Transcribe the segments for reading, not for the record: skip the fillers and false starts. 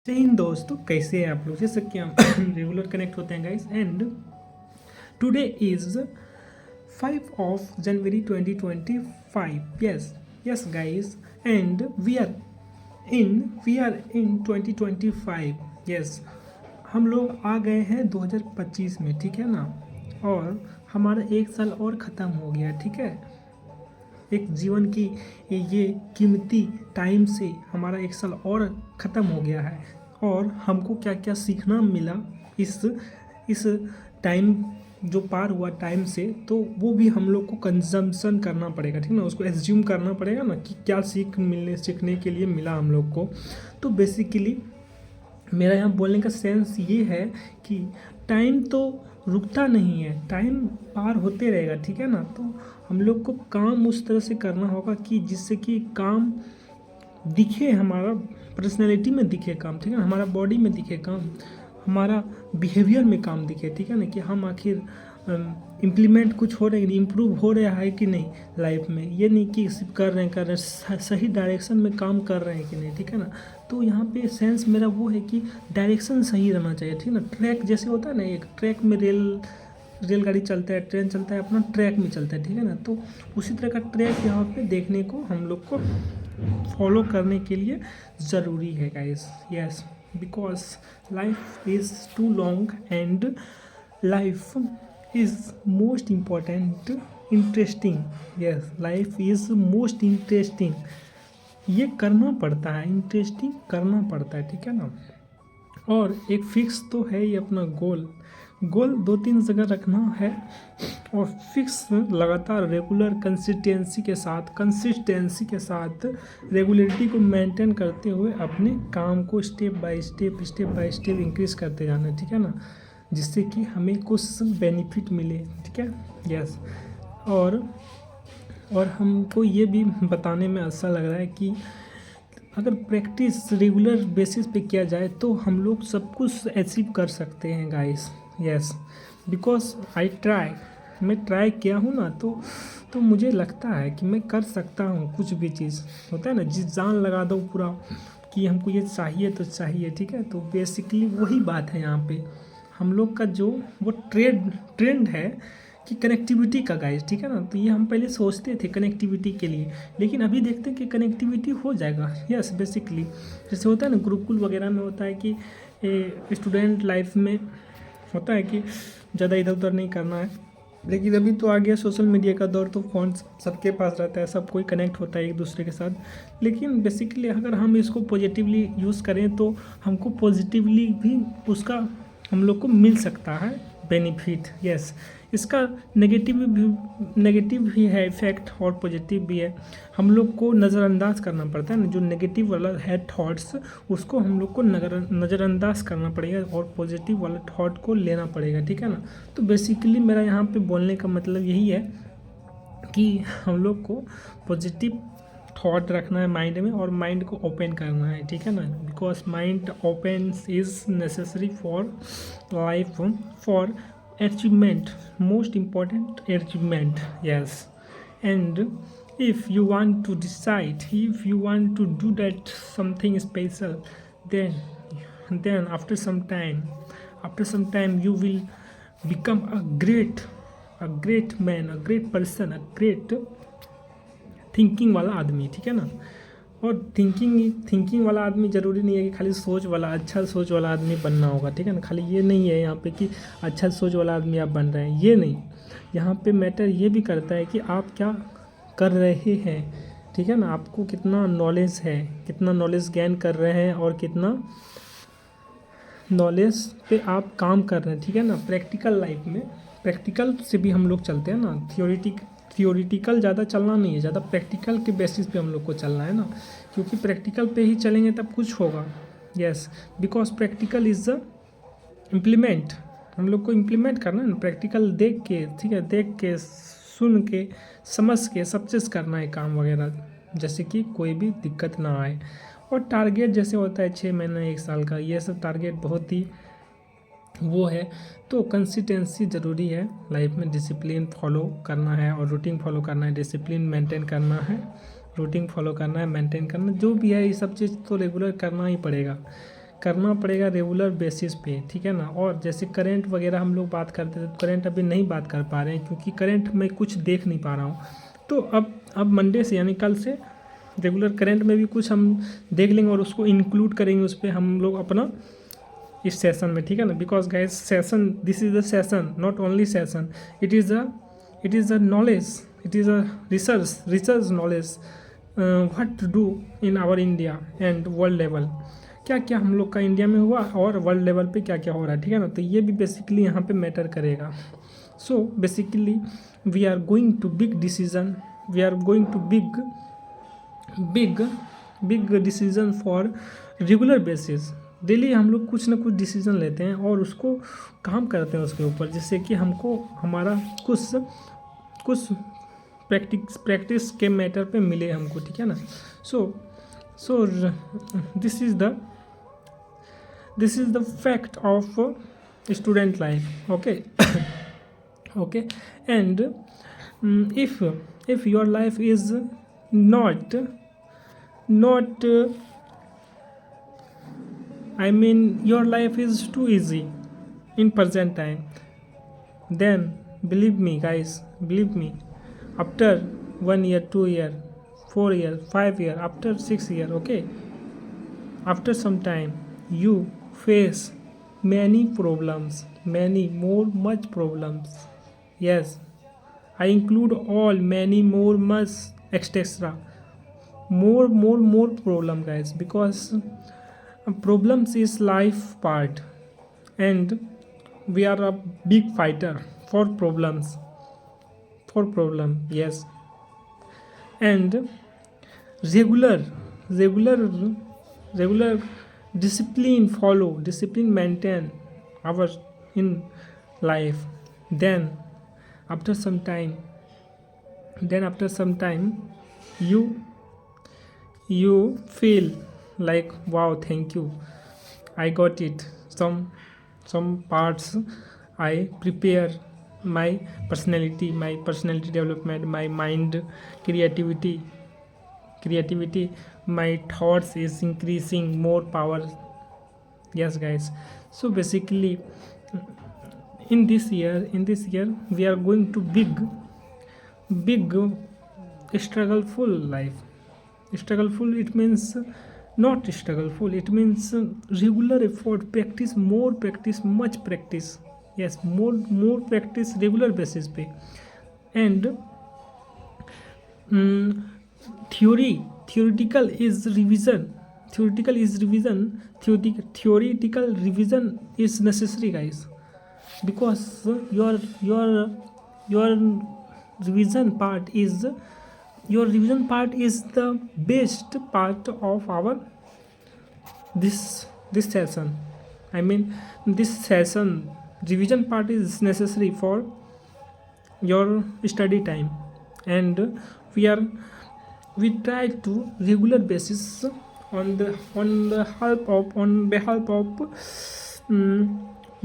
जय हिंद दोस्तों, कैसे हैं आप लोग। जैसे कि हम रेगुलर कनेक्ट होते हैं guys. And today is 5 January 2025। Yes guys. And we are in 2025। Yes, हम लोग आ गए हैं 2025 में, ठीक है ना। और हमारा एक साल और ख़त्म हो गया, ठीक है। एक जीवन की ये कीमती टाइम से हमारा एक साल और ख़त्म हो गया है। और हमको क्या क्या सीखना मिला इस टाइम जो पार हुआ टाइम से, तो वो भी हम लोग को कंजम्पशन करना पड़ेगा, ठीक है ना। उसको एज्यूम करना पड़ेगा ना कि क्या सीखने के लिए मिला हम लोग को। तो बेसिकली मेरा यहाँ बोलने का सेंस ये है कि टाइम तो रुकता नहीं है, टाइम पार होते रहेगा, ठीक है ना। तो हम लोग को काम उस तरह से करना होगा कि जिससे कि काम दिखे, हमारा पर्सनैलिटी में दिखे काम, ठीक है ना। हमारा बॉडी में दिखे काम, हमारा बिहेवियर में काम दिखे, ठीक है ना। कि हम आखिर इम्प्लीमेंट कुछ हो रहे हैं, इम्प्रूव हो रहा है कि नहीं लाइफ में। ये नहीं कि सिर्फ कर रहे हैं सही डायरेक्शन में काम कर रहे हैं कि नहीं, ठीक है ना। तो यहाँ पे सेंस मेरा वो है कि डायरेक्शन सही रहना चाहिए, ठीक है ना। ट्रैक जैसे होता है ना, एक ट्रैक में रेलगाड़ी चलता है, ट्रेन चलता है, अपना ट्रैक में चलता है, ठीक है ना। तो उसी तरह का ट्रैक यहाँ पे देखने को हम लोग को फॉलो करने के लिए ज़रूरी है guys. Yes, because life is too long and life is most important interesting. Yes, life is most interesting. ये करना पड़ता है, इंटरेस्टिंग करना पड़ता है, ठीक है ना। और एक फिक्स तो है ही अपना गोल 2-3 जगह रखना है। और फिक्स लगातार रेगुलर कंसिस्टेंसी के साथ रेगुलरिटी को मेंटेन करते हुए अपने काम को स्टेप बाय स्टेप इंक्रीज करते जाना है, ठीक है ना। जिससे कि हमें कुछ बेनिफिट मिले, ठीक है। यस। और हमको ये भी बताने में अच्छा लग रहा है कि अगर प्रैक्टिस रेगुलर बेसिस पे किया जाए तो हम लोग सब कुछ अचीव कर सकते हैं गाइस। यस, बिकॉज मैं ट्राई किया हूँ ना, तो मुझे लगता है कि मैं कर सकता हूँ कुछ भी चीज़। होता है ना, जिस जान लगा दो पूरा कि हमको ये चाहिए तो चाहिए, ठीक है। तो बेसिकली वही बात है यहाँ पे हम लोग का जो वो ट्रेंड है कि कनेक्टिविटी का गाइस, ठीक है ना। तो ये हम पहले सोचते थे कनेक्टिविटी के लिए, लेकिन अभी देखते हैं कि कनेक्टिविटी हो जाएगा। यस, बेसिकली जैसे होता है ना गुरुकुल वगैरह में होता है कि स्टूडेंट लाइफ में होता है कि ज़्यादा इधर उधर नहीं करना है। लेकिन अभी तो आ गया सोशल मीडिया का दौर, तो फ़ोन सबके पास रहता है, सब कोई कनेक्ट होता है एक दूसरे के साथ। लेकिन बेसिकली अगर हम इसको पॉजिटिवली यूज़ करें तो हमको पॉजिटिवली भी उसका हम लोग को मिल सकता है बेनिफिट। यस, इसका नेगेटिव भी है इफ़ेक्ट और पॉजिटिव भी है। हम लोग को नज़रअंदाज करना पड़ता है ना, जो नेगेटिव वाला है थॉट्स, उसको हम लोग को नज़रअंदाज करना पड़ेगा और पॉजिटिव वाला थॉट को लेना पड़ेगा, ठीक है ना। तो बेसिकली मेरा यहाँ पे बोलने का मतलब यही है कि हम लोग को पॉजिटिव थॉट रखना है माइंड में और माइंड को ओपन करना है, ठीक है ना। Because mind open is necessary for life, for achievement, most important achievement. Yes, and if you want to decide, if you want to do that something special, then after some time you will become a great man, a great person, a great thinking वाला आदमी, ठीक है ना। और thinking वाला आदमी ज़रूरी नहीं है कि खाली सोच वाला, अच्छा सोच वाला आदमी बनना होगा, ठीक है ना। खाली ये नहीं है यहाँ पे कि अच्छा सोच वाला आदमी आप बन रहे हैं, ये नहीं। यहाँ पे मैटर ये भी करता है कि आप क्या कर रहे हैं, ठीक है ना। आपको कितना नॉलेज है, कितना नॉलेज गेन कर रहे हैं और कितना नॉलेज पे आप काम कर रहे हैं, ठीक है ना। प्रैक्टिकल लाइफ में प्रैक्टिकल से भी हम लोग चलते हैं ना, थियोरिटिकल ज़्यादा चलना नहीं है, ज़्यादा प्रैक्टिकल के बेसिस पे हम लोग को चलना है ना। क्योंकि प्रैक्टिकल पे ही चलेंगे तब कुछ होगा। Yes, because practical is the implement. हम लोग को इम्प्लीमेंट करना है ना, प्रैक्टिकल देख के, ठीक है, देख के, सुन के, समझ के सब चीज़ करना है काम वगैरह, जैसे कि कोई भी दिक्कत ना आए। और टारगेट जैसे होता है 6 महीना 1 साल का, ये सब टारगेट बहुत ही वो है। तो कंसिस्टेंसी ज़रूरी है लाइफ में, डिसिप्लिन फॉलो करना है और रूटीन फॉलो करना है, डिसिप्लिन मेंटेन करना है, रूटीन फॉलो करना है, मेंटेन करना, जो भी है ये सब चीज़ तो रेगुलर करना ही पड़ेगा। करना पड़ेगा रेगुलर बेसिस पे, ठीक है ना। और जैसे करंट वगैरह हम लोग बात करते थे, तो करंट अभी नहीं बात कर पा रहे हैं क्योंकि करंट में कुछ देख नहीं पा रहा हूँ। तो अब मंडे से यानी कल से रेगुलर करंट में भी कुछ हम देख लेंगे और उसको इंक्लूड करेंगे उस पर हम लोग अपना इस सेशन में, ठीक है ना। Because guys session, this is the session, not only session, it is a knowledge, it is a research knowledge what to do in our India and world level, क्या क्या हम लोग का इंडिया में हुआ और वर्ल्ड लेवल पे क्या क्या हो रहा है, ठीक है ना। तो ये भी बेसिकली यहाँ पे मैटर करेगा। So basically we are going to big decision, we are going to big decision for regular basis. Daily हम लोग कुछ ना कुछ डिसीजन लेते हैं और उसको काम करते हैं उसके ऊपर, जिससे कि हमको हमारा कुछ प्रैक्टिस के मैटर पे मिले हमको, ठीक है ना। So this is the fact of student life, okay. Okay, and if your life is not I mean your life is too easy in present time, then believe me guys, believe me, after 1 year, 2 year, 4 year, 5 year, after 6 year, okay, after some time you face many problems, much problems. Yes, I include all, many more, much, etc. More problem, guys, because problems is life part, and we are a big fighter for problems, yes. And regular discipline maintain our in life. Then after some time you feel like, wow, thank you, I got it. Some parts I prepare my personality development, my mind creativity, my thoughts is increasing more power. Yes guys, so basically in this year we are going to big struggleful life. Struggleful, it means not struggleful, it means regular effort, practice, much practice. Yes, more practice regular basis पे. And theoretical revision is necessary, guys, because your revision part is the best part of our this session. I mean this session revision part is necessary for your study time, and we try to regular basis on behalf of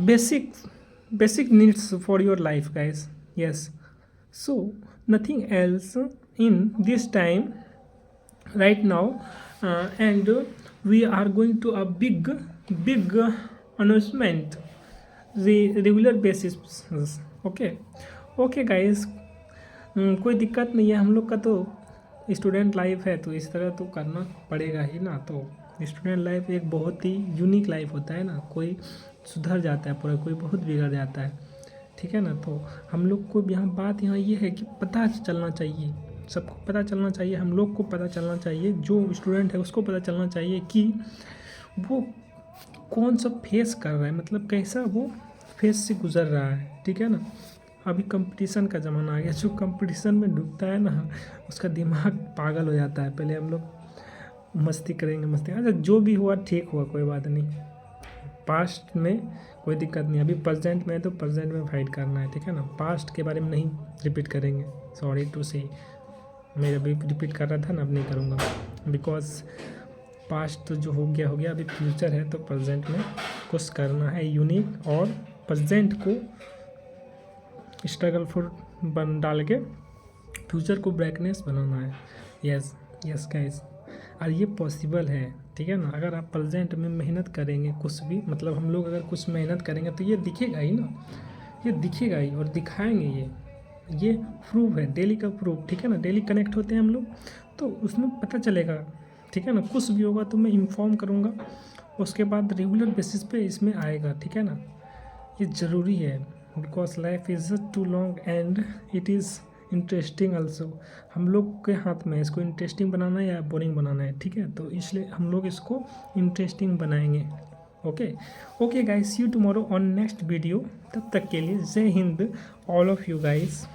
basic needs for your life, guys. Yes, so nothing else in this time right now, and we are going to a big announcement regular basis. Okay guys, कोई दिक्कत नहीं है, हम लोग का तो student life है तो इस तरह तो करना पड़ेगा ही ना। तो स्टूडेंट लाइफ एक बहुत ही यूनिक लाइफ होता है ना, कोई सुधर जाता है पूरा, कोई बहुत बिगड़ जाता है, ठीक है ना। तो हम लोग को यहाँ बात ये है कि पता चलना चाहिए, सबको पता चलना चाहिए, हम लोग को पता चलना चाहिए, जो स्टूडेंट है उसको पता चलना चाहिए कि वो कौन सा फेस कर रहा है, मतलब कैसा वो फेस से गुजर रहा है, ठीक है ना। अभी कंपटीशन का ज़माना आ गया, जो कंपटीशन में डूबता है ना उसका दिमाग पागल हो जाता है। पहले हम लोग मस्ती करेंगे, अच्छा जो भी हुआ ठीक हुआ, कोई बात नहीं, पास्ट में कोई दिक्कत नहीं, अभी प्रेजेंट में है तो प्रेजेंट में फाइट करना है, ठीक है ना। पास्ट के बारे में नहीं रिपीट करेंगे, सॉरी टू से, मैं अभी रिपीट कर रहा था ना, अब नहीं करूँगा, बिकॉज पास्ट तो जो हो गया, अभी फ्यूचर है तो प्रेजेंट में कुछ करना है यूनिक, और प्रेजेंट को स्ट्रगलफुल बन डाल के फ्यूचर को ब्राइटनेस बनाना है। यस गाइस, और ये पॉसिबल है, ठीक है ना। अगर आप प्रेजेंट में मेहनत करेंगे कुछ भी, मतलब हम लोग अगर कुछ मेहनत करेंगे तो ये दिखेगा ही ना, ये दिखेगा ही और दिखाएंगे ये प्रूफ है, डेली का प्रूफ, ठीक है ना। डेली कनेक्ट होते हैं हम लोग तो उसमें पता चलेगा, ठीक है ना। कुछ भी होगा तो मैं इन्फॉर्म करूँगा, उसके बाद रेगुलर बेसिस पे इसमें आएगा, ठीक है ना। ये ज़रूरी है because life is too long and it is interesting also. हम लोग के हाथ में है इसको इंटरेस्टिंग बनाना है या बोरिंग बनाना है, ठीक है। तो इसलिए हम लोग इसको इंटरेस्टिंग बनाएंगे। Okay guys, see you tomorrow on next video. तब तक के लिए जय हिंद ऑल ऑफ यू गाइस।